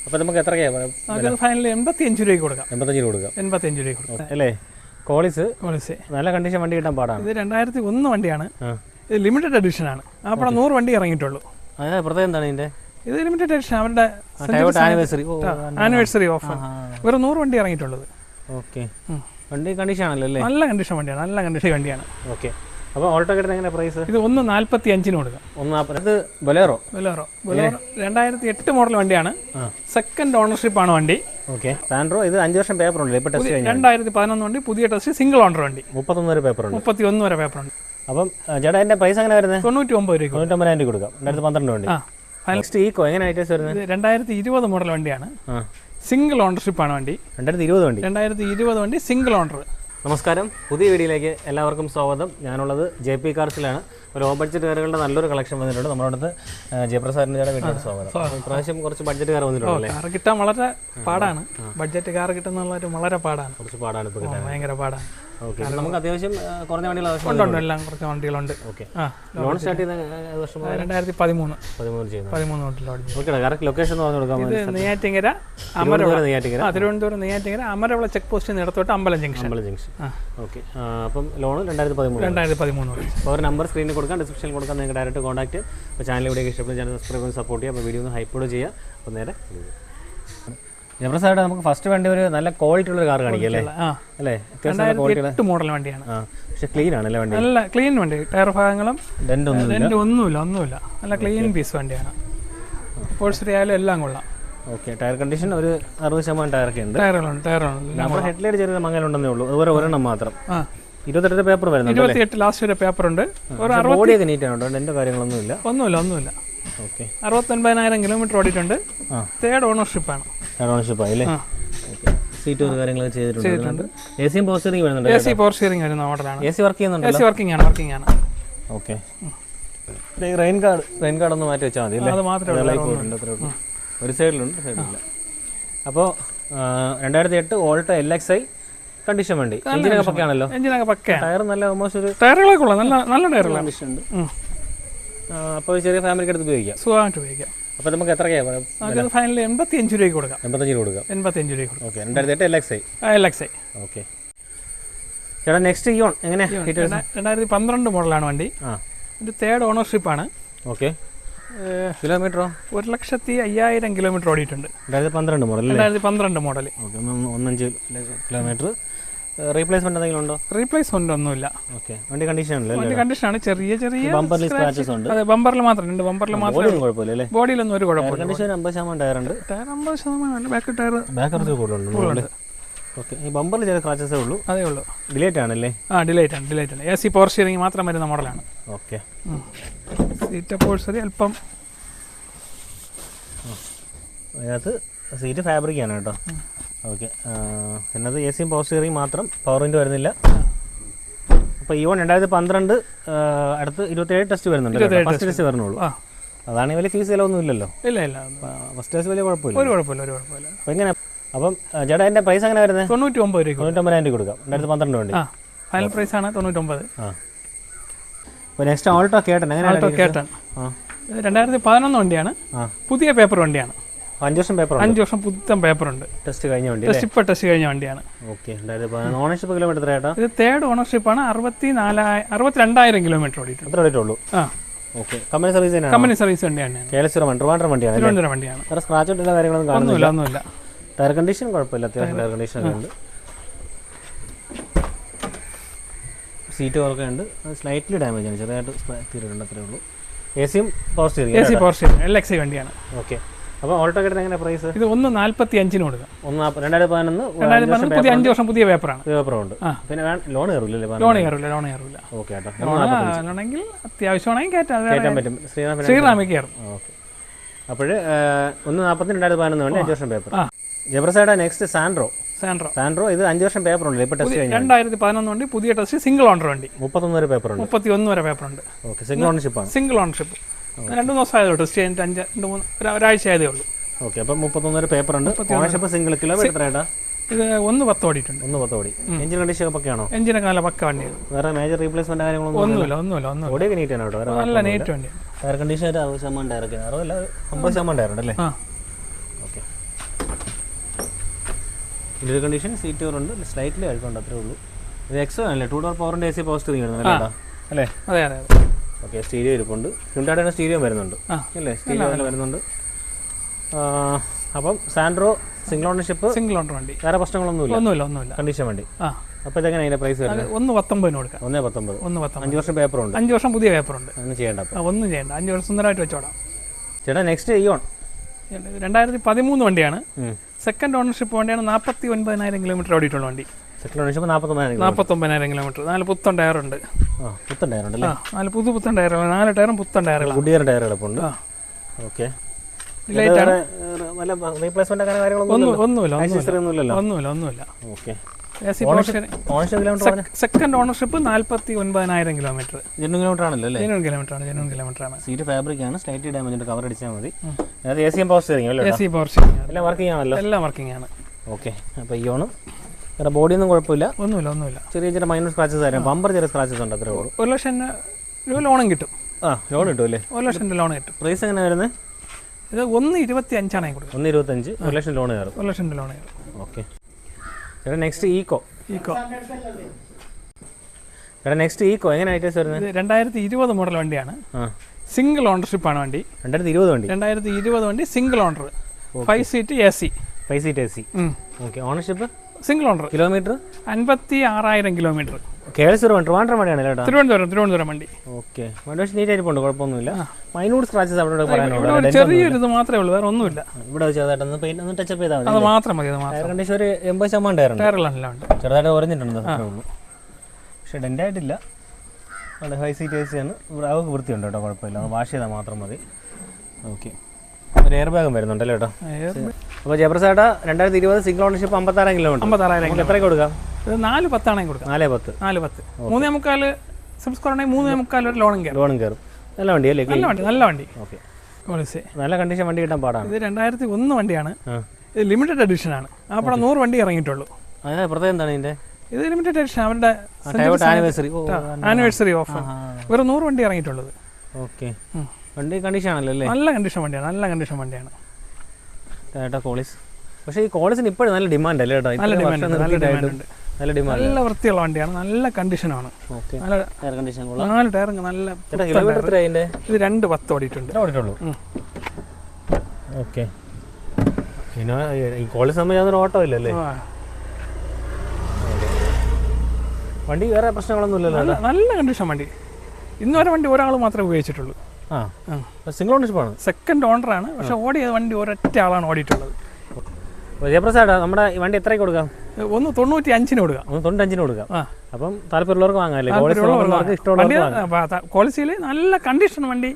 അപ്പോൾ നമുക്ക് എത്രയാണ് ഫൈനലി 85 രൂപയ്ക്ക് കൊടുക്കാം. 85 രൂപ കൊടുക്കാം. 85 രൂപയ്ക്ക് കൊടുക്കാം അല്ലേ? കോളിസ് നല്ല കണ്ടീഷൻ വണ്ടി കിട്ടാൻ പാടാണ്. ഇത് 2001 വണ്ടിയാണ്. ഇത് ലിമിറ്റഡ് എഡിഷൻ ആണ്. അപ്പോൾ 100 വണ്ടി ഇറങ്ങിയിട്ടുള്ളൂ. പ്രത്യേകം എന്താണ് ഇതിൻ്റെ? ഇത് ലിമിറ്റഡ് എഡിഷൻ, അവരുടെ ആനിവേഴ്സറി ഓഫർ. വെറും 100 വണ്ടി ഇറങ്ങിയിട്ടുള്ളത്. ഓക്കെ, വണ്ടി കണ്ടീഷൻ ആണല്ലോ അല്ലേ? നല്ല കണ്ടീഷൻ വണ്ടിയാണ്, നല്ല കണ്ടീഷൻ വണ്ടിയാണ്. ഓക്കെ, അപ്പോൾ ഓൾട്ടോ കിട്ടുന്ന എങ്ങനെ പ്രൈസ്? ഇത് 145 കൊടുക്കാം. 140. ബൊലേറോ 2008 മോഡൽ വണ്ടിയാണ്. സെക്കൻഡ് ഓണർഷിപ്പ് ആണ് വണ്ടി. Okay, Santro. ഇത് 5 വർഷം പേപ്പർ ഉണ്ട്. ഇപ്പോൾ ടെസ്റ്റ് 2011 വണ്ടി, പുതിയ ടെസ്റ്റ്, സിംഗിൾ ഓണർ വണ്ടി. 31 വരെ പേപ്പർ ഉണ്ട്. 31 വരെ പേപ്പർ ഉണ്ട്. അപ്പം ചേട്ടാ എൻ്റെ പ്രൈസ് എങ്ങനെ വരുന്നത്? 99 രൂപ. 99,000 കൊടുക്കാം. 2012 വണ്ടി. നെക്സ്റ്റ് ഈക്കോ എങ്ങനെ ഐറ്റംസ് വരുന്നത്? 2020 മോഡൽ വണ്ടിയാണ്. സിംഗിൾ ഓണർഷിപ്പ് ആണ് വണ്ടി. 2020 വണ്ടി. 2020 വണ്ടി, സിംഗിൾ ഓണർ. നമസ്കാരം, പുതിയ വീഡിയോയിലേക്ക് എല്ലാവർക്കും സ്വാഗതം. ഞാനുള്ളത് JP കാർസിലാണ്. ഒരു ലോ ബഡ്ജറ്റ് കാറുകളുടെ നല്ലൊരു കളക്ഷൻ വന്നിട്ടുണ്ട്. നമ്മുടെ അടുത്ത് ജയപ്രസാദിൻ്റെ വീട്ടിലോട്ട് സ്വാഗതം. ഇപ്രാവശ്യം കുറച്ച് ബഡ്ജറ്റ് കാർ വന്നിട്ടുണ്ടല്ലേ? കാർ കിട്ടാൻ വളരെ പാടാണ്. ബഡ്ജറ്റ് കാർ കിട്ടുന്ന വളരെ പാടാണ്. കുറച്ച് പാടാണ് ഇപ്പോൾ കിട്ടാൻ. ഭയങ്കര പാടാണ്. ഓക്കെ, നമുക്ക് അത്യാവശ്യം കുറഞ്ഞ വണ്ടികൾ ആവശ്യമുണ്ട്. എല്ലാം കുറച്ച് വണ്ടികളുണ്ട്. ഓക്കെ, ലോൺ സ്റ്റാർട്ട് ചെയ്ത വർഷം 2013 ചെയ്യുന്നത്. ഓക്കെ, കറക്റ്റ് ലൊക്കേഷൻ എന്ന് പറഞ്ഞു കൊടുക്കാം. ഇത് നെയ്യാറ്റിങ്കര, തിരുവനന്തപുരം നെയ്യാറ്റിങ്കര അമരവിള ചെക്ക് പോസ്റ്റ് നേരത്തോട്ട് അമ്പലം ജംഗ്ഷൻ. ഓക്കെ, അപ്പം ലോൺ 2013. അപ്പോൾ ഒരു നമ്പർ സ്ക്രീനിൽ കൊടുക്കാം, ഡിസ്ക്രിപ്ഷനിൽ കൊടുക്കാം. നിങ്ങൾക്ക് ഡയറക്റ്റ് കോൺടാക്ട്. അപ്പോൾ ചാനൽ ഇവിടെ ഇഷ്ടപ്പെടുന്ന ചാനൽ സബ്സ്ക്രൈബ് ചെയ്ത് സപ്പോർട്ട് ചെയ്യുക. അപ്പോൾ വീഡിയോ ഒന്ന് ഹൈപ്പോഡ് ചെയ്യുക. അപ്പോൾ നേരെ ജയപ്രസാദ്, നമുക്ക് ഫസ്റ്റ് വണ്ടി ഒരു നല്ല ക്വാളിറ്റി ഉള്ള കാർ കാണിക്കും അല്ലേ? അല്ലേ, അത്യാവശ്യം മോഡൽ വണ്ടിയാണ്. പക്ഷെ ക്ലീൻ ആണല്ലേ വണ്ടി? നല്ല ക്ലീൻ വണ്ടി. ടയർ ഭാഗങ്ങളും ഒന്നുമില്ല. നല്ല ക്ലീൻ പീസ് വണ്ടിയാണ്. പോൾസറി ആയാലും എല്ലാം കൊള്ളാം. ഓക്കെ, ടയർ കണ്ടീഷൻ ഒരു 60% ടയറൊക്കെ ഉണ്ട്. ടയറുണ്ട്. നമ്മുടെ ഹെഡ്ലൈറ്റ് ചെറിയ മങ്ങലുണ്ടെന്നേ ഉള്ളൂ. അതുപോലെ ഒരെണ്ണം മാത്രം. 28 പേപ്പർ വരുന്നുണ്ട്. 28 ലാസ്റ്റ് വരെ പേപ്പർ ഉണ്ട്. ബോഡിയൊക്കെ നീറ്റാണ്. എൻ്റെ കാര്യങ്ങളൊന്നുമില്ല. ഒന്നുമില്ല. ഓക്കെ, 69,000 കിലോമീറ്റർ ഓടിയിട്ടുണ്ട്. തേർഡ് ഓണർഷിപ്പ് ആണ്. ആയില്ലേ? സീറ്റ് കാര്യങ്ങളൊക്കെ ചെയ്തിട്ടുണ്ട്. AC പവർ സ്റ്റിയറിംഗ് വരുന്നുണ്ട്. AC പവർ സ്റ്റിയറിംഗ് വരുന്ന മോഡലാണ്. AC വർക്ക് ചെയ്യുന്നുണ്ട്. AC വർക്കിംഗ് ആണ്. ഓക്കെ, റെയിൻ കാർഡ് ഒന്ന് മാറ്റി വെച്ചാൽ മതി അല്ലേ? അത് മാത്രമേ ഉള്ളൂ. ഒരു സൈഡിലുണ്ട്, സൈഡിലില്ല. അപ്പോൾ 2008 ഓൾട്ടോ LXi കണ്ടീഷൻ വണ്ടി. എഞ്ചിനൊക്കെ പക്കയാണല്ലോ? എഞ്ചിനൊക്കെ പക്കയാണ്. ടയർ നല്ല ഓൾമോസ്റ്റ് ഒരു ടയറുകളൊക്കെ ഉള്ള നല്ല ടയറുകളാണ്. അപ്പോൾ ചെറിയ ഫാമിലിക്ക് എടുത്ത് ഉപയോഗിക്കാം, സുഖമായിട്ട് ഉപയോഗിക്കാം. അപ്പോൾ നമുക്ക് എത്രയാണ്? ഫൈനലി 85 രൂപയ്ക്ക് കൊടുക്കാം. 85 കൊടുക്കാം. 85 രൂപയ്ക്ക് കൊടുക്കാം. Okay, 2008 LXi. ഓക്കെ ചേട്ടാ, നെക്സ്റ്റ് ഇയോൺ എങ്ങനെ? 2012 മോഡലാണ് വണ്ടി. ഇത് തേർഡ് ഓണർഷിപ്പാണ്. ഓക്കെ, കിലോമീറ്ററോ? 1,05,000 കിലോമീറ്റർ ഓടിയിട്ടുണ്ട്. 2012 model. 2012 model. Okay, 15 kilometre. Replacement എന്തെങ്കിലും ഉണ്ടോ? റീപ്ലേസ്മെന്റ് ഒന്നുമില്ല. ഓക്കെ, വണ്ടി കണ്ടീഷനാണല്ലേ? വണ്ടി കണ്ടീഷനാണ്. ചെറിയ ബമ്പറിൽ സ്ക്രാച്ചസ് ഉണ്ട്. അതെ, ബമ്പറിൽ മാത്രം ഉണ്ട്. ബമ്പറിൽ മാത്രം കുഴപ്പമില്ല അല്ലേ? ബോഡിയിലൊന്നും ഒരു കുഴപ്പമില്ല. കണ്ടീഷൻ 50% ടയർ ഉണ്ട്. ടയർ 50%. ബാക്ക് ടയർ കുറച്ച് കൂടുതലുണ്ട്. ഓക്കെ, ഈ ബമ്പറിൽ ചെറിയ സ്ക്രാച്ചസേ ഉള്ളൂ. അതേ ഉള്ളൂ. ഡിലേറ്റ് ആണല്ലേ? ഡിലേറ്റ് ആണ്. AC പവർ സ്റ്റിയറിംഗ് മാത്രം വരുന്ന മോഡലാണ്. ഓക്കെ, സീറ്റ് അപ്പോൾസറി അല്പം അതിനകത്ത് സീറ്റ് ഫാബ്രിക് ആണ് കേട്ടോ. ഓക്കെ, എന്നത് AC പവർ സ്റ്റിയറിംഗ് മാത്രം, പവർ വിൻഡോ വരുന്നില്ല. അപ്പോൾ ഇയോൺ 2012 അടുത്ത് 27 ടെസ്റ്റ് വരുന്നുണ്ട്. ഫസ്റ്റ് ടെസ്റ്റ് വരുന്നുള്ളൂ. അതാണ് വലിയ ഫീസ് ചിലവൊന്നും ഇല്ലല്ലോ? ഇല്ല. ഫസ്റ്റ് ടെസ്റ്റ് വലിയ കുഴപ്പമില്ല. ഒരു കുഴപ്പമില്ല. അപ്പോൾ എങ്ങനെ? അപ്പം ചേട്ടാ, എൻ്റെ പ്രൈസ് എങ്ങനെ വരുന്നത്? 99 രൂപ. 99,000 കൊടുക്കാം. 2012 വണ്ടി. ഫൈനൽ പ്രൈസ് ആണ് 99. അപ്പോൾ നെക്സ്റ്റ് ഓൾട്ടോ കേട്ടൻ എങ്ങനെ? 2011 വണ്ടിയാണ്. പുതിയ പേപ്പർ വണ്ടിയാണ്. 5 വർഷം പേപ്പർ. 5 വർഷം പുത്തൻ പേപ്പർ ഉണ്ട്. ടെസ്റ്റ് കഴിഞ്ഞ വണ്ടി. ടെസ്റ്റ് കഴിഞ്ഞ വണ്ടിയാണ്. ഓക്കെ, ഓണർഷിപ്പ് കിലോമീറ്റർ ചേട്ടാ? ഇത് തേർഡ് ഓണർഷിപ്പ് ആണ്. 62,000 കിലോമീറ്റർ ഓടിയിട്ടുണ്ട്. അത്ര ഓടിയിട്ടുള്ളൂ. ഓക്കെ, കമ്പനി സർവീസ് വണ്ടിയാണ്. ട്രിവാൻഡ്രം വണ്ടിയാണ്. വേറെ സ്ക്രാച്ച് ഔട്ടിന്റെ കാര്യങ്ങളൊന്നും ഒന്നുമില്ല. ടയർ കണ്ടീഷൻ കുഴപ്പമില്ല. അത്യാവശ്യം ടയർ കണ്ടീഷൻ ഒക്കെ ഉണ്ട്. സീറ്റ് വർക്കൊക്കെ ഉണ്ട്. സ്ലൈറ്റ്ലി ഡാമേജ് ആണ്, ചെറുതായിട്ട് തീരുന്നുണ്ട്, അത്രേ ഉള്ളൂ. AC പവർ സ്റ്റിയറിംഗ് LXi വണ്ടിയാണ്. ഓക്കെ, അപ്പോൾ ഓൾട്ടോ കിട്ടുന്ന എങ്ങനെ പ്രൈസ്? ഇത് 145 കൊടുക്കാം. 2011 പുതിയ 5 വർഷം പുതിയ പേപ്പറാണ്. പേപ്പറുണ്ട്. പിന്നെ ലോൺ കയറില്ല? ലോൺ കയറില്ല. ഓക്കെ കേട്ടോ, ആണെങ്കിൽ അത്യാവശ്യമാണെങ്കിൽ കയറ്റാൻ പറ്റും. ശ്രീറാമിക്ക് കയറും. ഓക്കെ, അപ്പോൾ 140 2011 വേണ്ടി 5 വർഷം പേപ്പർ. Jayaprasad, next Santro. ഇത് 5 വർഷം പേപ്പർ ഉണ്ട്. ഇപ്പോൾ ടെസ്റ്റ് 2011 വണ്ടി, പുതിയ ടെസ്റ്റ്, സിംഗിൾ ഓണർ വണ്ടി. 31 വരെ പേപ്പർ ഉണ്ട്. 31 വരെ പേപ്പർ ഉണ്ട്. Okay, single ownership. 2 ദിവസം ആയതേ ടെസ്റ്റ് കഴിഞ്ഞിട്ട് 1-2 ആയതേ ഉള്ളൂ. ഓക്കെ, അപ്പം 31 വരെ പേപ്പർ ഉണ്ട്. Ownership single. കിലോമീറ്റർ ഏട്ടാ? ഇത് 110 ഓടിയിട്ടുണ്ട്. 110 ഓടി. Engine condition പക്കയാണോ? എഞ്ചിനൊക്കെ നല്ല പക്ക വണ്ടിയാണ്. വേറെ മേജർ റീപ്ലേസ്മെന്റ് കാര്യങ്ങളൊന്നും ഒന്നുമില്ല. ഓടിയൊക്കെ നീറ്റ് ആണ് കേട്ടോ. നല്ല നീറ്റ് വണ്ടിയാണ്. ടയർ കണ്ടീഷൻ 60% ടയറൊക്കെ 50% ടയർ ഉണ്ടല്ലേ? Okay, interior condition seat cover ഉണ്ട്, സ്ലൈറ്റ്ലി അഴുക്കുണ്ട്, അത്രേ ഉള്ളൂ. ഇത് എക്സോ ആണല്ലേ, 2 ഡോർ പവറിൻ്റെ AC പവർ സ്റ്റിയറിംഗ് വരുന്നത് അല്ലേ? അതെ അതെ. ഓക്കെ, സ്റ്റീരിയോ ഇരിപ്പുണ്ട്. ഹ്യുണ്ടായിയുടെ സ്റ്റീരിയോ വരുന്നുണ്ട് അല്ലേ? സ്റ്റീരിയോ വരുന്നുണ്ട്. അപ്പം Santro single ownership, single owner വണ്ടി, വേറെ പ്രശ്നങ്ങളൊന്നുമില്ല, ഒന്നുമില്ല കണ്ടീഷൻ വണ്ടി. അപ്പോൾ ഇതെങ്ങനെ അതിൻ്റെ പ്രൈസ് വരുന്നത്? 1.19 കൊടുക്കാം. 1.19. 1.19. 5 വർഷം പേപ്പറുണ്ട്. 5 വർഷം പുതിയ പേപ്പറുണ്ട്. ഒന്നും ചെയ്യേണ്ട. ഒന്നും ചെയ്യേണ്ട, 5 വർഷം സുന്ദരമായിട്ട് വെച്ചോടാം. ചേട്ടാ നെക്സ്റ്റ് ഇയോൺ 2013 വണ്ടിയാണ്. സെക്കൻഡ് ഓണർഷിപ്പ് വണ്ടിയാണ്. 49,000 കിലോമീറ്റർ ഓടിയിട്ടുള്ള വണ്ടി. Second ownership 49,000 kilometre. 4 പുത്തൻ ടയറുണ്ട്. പുത്തൻ ടയറുണ്ടല്ലേ? 4 പുത്തൻ ടയറുകൾ, 4 ടയറും പുത്തൻ ടയറുകൾ. ഗുഡിയർ ടയറുകൾ ഉണ്ട്. ഓക്കെ, റീപ്ലേസ്മെന്റ് അങ്ങനെ ഒന്നുമില്ല. Okay, second ownership 49,000 kilometre. Kilometre ആണല്ലോ? കിലോമീറ്റർ ആണ്. സീറ്റ് ഫാബ്രിക് ആണ്, സ്ലൈറ്റ് ഡാമേജ് കവർ അടിച്ചാൽ മതി. AC പവർ സ്റ്റിയറിംഗ് അല്ലേ? AC പവർ സ്റ്റിയറിംഗ് എല്ലാം വർക്കിംഗ് ആണല്ലോ? എല്ലാം വർക്കിംഗ് ആണ്. ഓക്കെ, അപ്പോൾ ഇയോണ് വേറെ ബോഡിയൊന്നും കുഴപ്പമില്ല, ഒന്നുമില്ല. ചെറിയ മൈനർ സ്ക്രാച്ചസ് ആയിരുന്നു, ബമ്പർ ചെറിയ സ്ക്രാച്ചസ് ഉണ്ട്, അത്രേ ഉള്ളൂ. 1 ലക്ഷം രൂപ ലോണും കിട്ടും. ലോൺ കിട്ടും അല്ലേ? 1 ലക്ഷം രൂപ ലോൺ കിട്ടും. പ്രൈസ് എങ്ങനെ വരുന്നത്? ഇത് 1.25 ആണ് കൊടുക്കുക. 1.25, 1 ലക്ഷം ലോൺ കയറും. 1 ലക്ഷം രൂപ ലോൺ കയറും. ഓക്കെ, ചേട്ടാ നെക്സ്റ്റ് ഈക്കോ എങ്ങനെ ഐറ്റംസ് വരുന്നത്? 2020 മോഡൽ വണ്ടിയാണ്. സിംഗിൾ ഓണർഷിപ്പ് ആണ് വണ്ടി. 2020 വണ്ടി single owner, 5 seat AC. 5 seat AC. Okay, ownership single owner. Kilometre 56,000 kilometre. Trivandrum വണ്ടിയാണ് കേട്ടോ? തിരുവനന്തപുരം വണ്ടി. ഓക്കെ, വണ്ടി പക്ഷേ നീറ്റ് ആയിട്ടുണ്ട്, കുഴപ്പമൊന്നുമില്ല. മൈന്യൂട്ട് സ്ക്രാച്ചസ് അവിടെ പറയാനുള്ളൂ, ചെറിയൊരു ഇത് മാത്രമേ ഉള്ളൂ, വേറെ ഒന്നുമില്ല. ഇവിടെ ചെറുതായിട്ടൊന്ന് പെയിന്റ് ഒന്ന് ടച്ചപ്പ് ചെയ്താൽ അത് മാത്രം മതി. ടയർ കണ്ടീഷൻ ഒരു 80% ടയറുകളെല്ലാം ചെറുതായിട്ട് കുറഞ്ഞിട്ടുണ്ട്, ഉള്ളൂ. പക്ഷേ ഡെൻ്റായിട്ടില്ല. അവിടെ 5 സീറ്റ് AC ആണ്. അവർക്ക് വൃത്തിയുണ്ട് കേട്ടോ, കുഴപ്പമില്ല, വാഷ് ചെയ്താൽ മാത്രം മതി. ഓക്കെ, ഒരു എയർ ബാഗും വരുന്നുണ്ടല്ലോ കേട്ടോ. അപ്പോൾ ജയപ്രസാദ 2020 സിംഗിൾ ഓണർഷിപ്പ് 56,000 കിലോമീറ്റർ. 56,000 എത്രയ്ക്ക് കൊടുക്കാം? 4.10 കൊടുക്കാം. 4.10. 3.25 സബ്സ്ക്രൈബ് 3.25 വരെ ലോണും കയറും. നല്ല വണ്ടി അല്ലേ? നല്ല വണ്ടി. ഓക്കെ, നല്ല കണ്ടീഷൻ വണ്ടി കിട്ടാൻ പാടാണ്. ഇത് 2001 വണ്ടിയാണ്. ഇത് ലിമിറ്റഡ് എഡിഷൻ ആണ്. അപ്പോൾ 100 വണ്ടി ഇറങ്ങിയിട്ടുള്ളൂ. പ്രത്യേകം എന്താണ് ഇതിന്റെ? ഇത് ലിമിറ്റഡ് എഡിഷൻ, അവരുടെ ആനിവേഴ്സറി ഓഫർ. വേറെ 100 വണ്ടി ഇറങ്ങിയിട്ടുള്ളത്. ഓക്കെ, വണ്ടി കണ്ടീഷൻ ആണല്ലോ അല്ലേ? നല്ല കണ്ടീഷൻ വണ്ടിയാണ്. കോളിസ്, പക്ഷേ ഈ കോളിസിന് ഇപ്പോഴും നല്ല ഡിമാൻഡ് അല്ലേ കേട്ടോ? നല്ല ഡിമാൻഡ്. നല്ല വൃത്തിയുള്ള വണ്ടിയാണ്, നല്ല കണ്ടീഷനാണ്. ടയർ കണ്ടീഷൻ 4 ടയർ നല്ല. ഇത് 2.10 ഓടിയിട്ടുണ്ട്. ഓക്കെ, പിന്നെ ഈ കോളിസ് സംബന്ധിച്ച് ഓട്ടോ ഇല്ലല്ലേ? വണ്ടി വേറെ പ്രശ്നങ്ങളൊന്നും ഇല്ലല്ലോ? നല്ല കണ്ടീഷൻ വണ്ടി. ഇന്നുവരെ വണ്ടി ഒരാൾ മാത്രമേ ഉപയോഗിച്ചിട്ടുള്ളൂ. സിംഗിൾ ഓണർഷിപ്പ് ആണ്, സെക്കൻഡ് ഓണറാണ്. പക്ഷെ ഓടിയത് വണ്ടി ഒരൊറ്റ ആളാണ് ഓടിയിട്ടുള്ളത്. ജയപ്രസാദ്, നമ്മുടെ വണ്ടി എത്രയ്ക്ക് കൊടുക്കാം? 1.95 കൊടുക്കാം. 1.95 കൊടുക്കാം. അപ്പം താല്പര്യമുള്ളവർക്ക് വാങ്ങാമല്ലേ? ക്വാളിറ്റിയിൽ നല്ല കണ്ടീഷൻ വണ്ടി,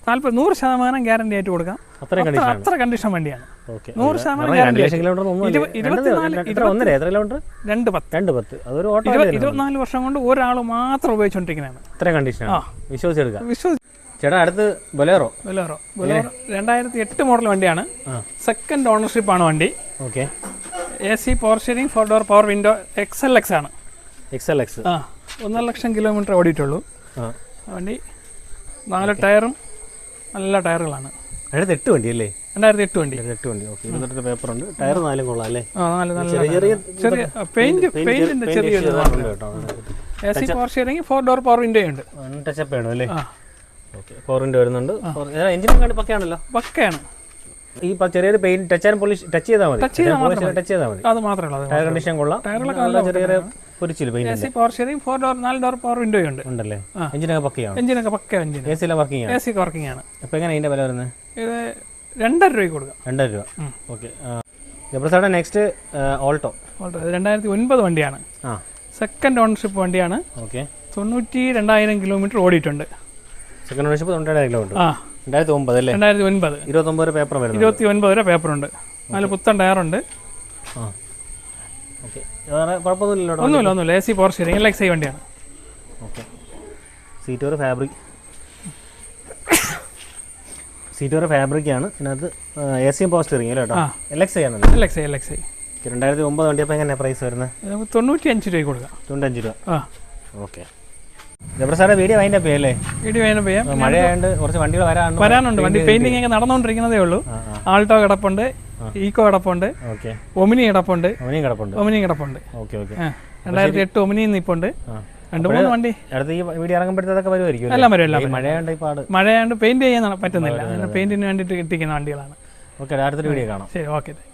100% ഗ്യാരണ്ടി ആയിട്ട് കൊടുക്കാം. അത്ര കണ്ടീഷൻ വണ്ടിയാണ്. 100% ഗ്യാരണ്ടി. 24 വർഷം കൊണ്ട് ഒരാൾ മാത്രം ഉപയോഗിച്ചുകൊണ്ടിരിക്കുന്നതാണ്. അത്ര കണ്ടീഷനാണ്, വിശ്വസിച്ചെടുക്കാം. ചേട്ടാ അടുത്ത് ബൊലേറോ 2008 മോഡൽ വണ്ടിയാണ്. സെക്കൻഡ് ഓണർഷിപ്പ് ആണ് വണ്ടി. Okay, AC power steering, 4 door power window, XLX ആണ്. 1.5 ലക്ഷം കിലോമീറ്റർ ഓടിയിട്ടുള്ളൂ വണ്ടി. 4 ടയറും നല്ല ടയറുകളാണ്. 2008 വണ്ടി അല്ലേ? 2008 വണ്ടി. 8 വണ്ടി. ഓക്കെ, 28 പേപ്പർ ഉണ്ട്, ടയർ 4 കൊള്ളാം അല്ലേ? ചെറിയ പെയിന്റിന്റെ ചെറിയൊരു AC power steering, 4 door power window ഉണ്ട്. ടച്ചപ്പ് വേണം അല്ലേ? ഓക്കെ, 4 വിൻഡോ വരുന്നുണ്ട്. എഞ്ചിനും കണ്ട് പക്കയാണല്ലോ? പക്കയാണ്. ഈ ചെറിയൊരു പെയിന്റ് ടച്ച് ചെയ്താൽ മതി. അത് മാത്രമേ. ടയർ കണ്ടീഷൻ കൊള്ളാം, ചെറിയ പൊരിച്ചില്ല paint. AC power steering, 4 door power window ഉണ്ടല്ലേ? എഞ്ചിനൊക്കെ പക്കയാണ്? എഞ്ചിനൊക്കെ പക്ക. AC എല്ലാം വർക്കിംഗ് ആണ്? AC വർക്കിംഗ് ആണ്. അപ്പോൾ എങ്ങനെ ഇതിന്റെ വില വരുന്നത്? ഇത് 2.5 രൂപയ്ക്ക് കൊടുക്കാം. 2.5 രൂപ. ഓക്കെ, ജയപ്രസാദ് നെക്സ്റ്റ് ഓൾട്ടോ 2009 വണ്ടിയാണ്. സെക്കൻഡ് ഓണർഷിപ്പ് വണ്ടിയാണ്. ഓക്കെ, 92,000 കിലോമീറ്റർ ഓടിയിട്ടുണ്ട്. Second ownership 92,000 kilometre. 2009 അല്ലേ? 2009. 29 വരെ പേപ്പർ വരുന്നത്. 29 വരെ പേപ്പറുണ്ട്. 4 പുത്തൻ ടയറുണ്ട്. ഓക്കെ, കുഴപ്പമൊന്നുമില്ലല്ലോ? ഒന്നുമില്ല. AC പവർ സ്റ്റിയറിംഗ്, LXI വണ്ടിയാണ്. ഓക്കെ, സീറ്റ് ഒരു ഫാബ്രിക് ആണ്. ഇതിനകത്ത് AC പവർ സ്റ്റിയറിംഗ് അല്ലേ കേട്ടോ? LXI ആണല്ലോ? LXI. 2009 വണ്ടി. അപ്പോൾ എങ്ങനെയാണ് പ്രൈസ് വരുന്നത്? 95 രൂപ കൊടുക്കാം. 95 രൂപ. Okay, Jayaprasad video wind up ചെയ്യല്ലേ? ചെയ്യാം. മഴയായതുകൊണ്ട് കുറച്ച് വണ്ടികൾ വരാനുണ്ട്. വണ്ടി പെയിന്റിംഗ് ഒക്കെ നടന്നുകൊണ്ടിരിക്കുന്നതേ ഉള്ളൂ. ആൾട്ടോ കിടപ്പുണ്ട്, ഈക്കോ കിടപ്പുണ്ട്, ഓക്കെ, ഒമിനി കിടപ്പുണ്ട്, ഒമിനിയും കിടപ്പുണ്ട്. Okay okay. 2008 ഒമിനി നിൽപ്പുണ്ട്. 2-3 വണ്ടി അടുത്ത് ഈ വീഡിയോ ഇറങ്ങുമ്പോഴത്തേക്കൊക്കെ വരുമായിരിക്കും. എല്ലാം വരും, എല്ലാം വരും. മഴയാണ്ട് ഈ പാട്, മഴയാണ്ട് പെയിന്റ് ചെയ്യാൻ പറ്റുന്നില്ല, പെയിന്റിന് വേണ്ടിയിട്ട് ഇട്ടിരിക്കുന്ന വണ്ടികളാണ്. ഓക്കെ, അടുത്തൊരു വീഡിയോ കാണാം. ശരി, ഓക്കെ.